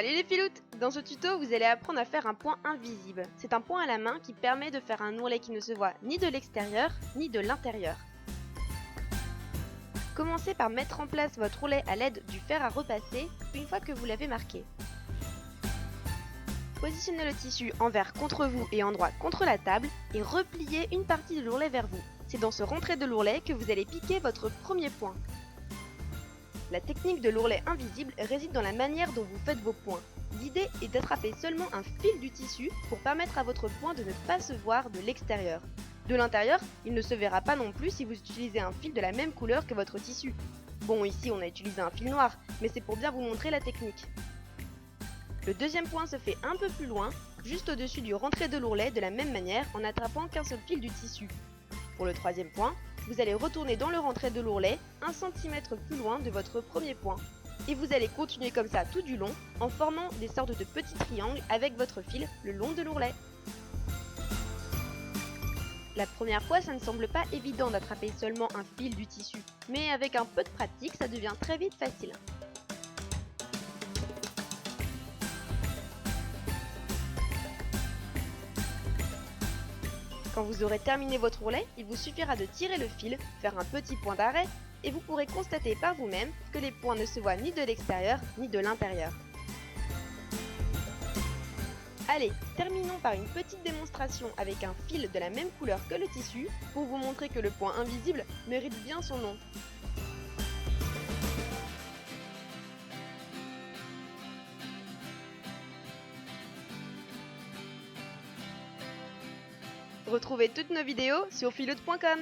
Salut les filoutes! Dans ce tuto, vous allez apprendre à faire un point invisible. C'est un point à la main qui permet de faire un ourlet qui ne se voit ni de l'extérieur, ni de l'intérieur. Commencez par mettre en place votre ourlet à l'aide du fer à repasser une fois que vous l'avez marqué. Positionnez le tissu envers contre vous et endroit contre la table et repliez une partie de l'ourlet vers vous. C'est dans ce rentré de l'ourlet que vous allez piquer votre premier point. La technique de l'ourlet invisible réside dans la manière dont vous faites vos points. L'idée est d'attraper seulement un fil du tissu pour permettre à votre point de ne pas se voir de l'extérieur. De l'intérieur, il ne se verra pas non plus si vous utilisez un fil de la même couleur que votre tissu. Bon, ici on a utilisé un fil noir, mais c'est pour bien vous montrer la technique. Le deuxième point se fait un peu plus loin, juste au-dessus du rentré de l'ourlet de la même manière en n'attrapant qu'un seul fil du tissu. Pour le troisième point, vous allez retourner dans le rentré de l'ourlet 1 cm plus loin de votre premier point. Et vous allez continuer comme ça tout du long en formant des sortes de petits triangles avec votre fil le long de l'ourlet. La première fois, ça ne semble pas évident d'attraper seulement un fil du tissu, mais avec un peu de pratique, ça devient très vite facile. Quand vous aurez terminé votre ourlet, il vous suffira de tirer le fil, faire un petit point d'arrêt, et vous pourrez constater par vous-même que les points ne se voient ni de l'extérieur ni de l'intérieur. Allez, terminons par une petite démonstration avec un fil de la même couleur que le tissu pour vous montrer que le point invisible mérite bien son nom. Retrouvez toutes nos vidéos sur filoute.com.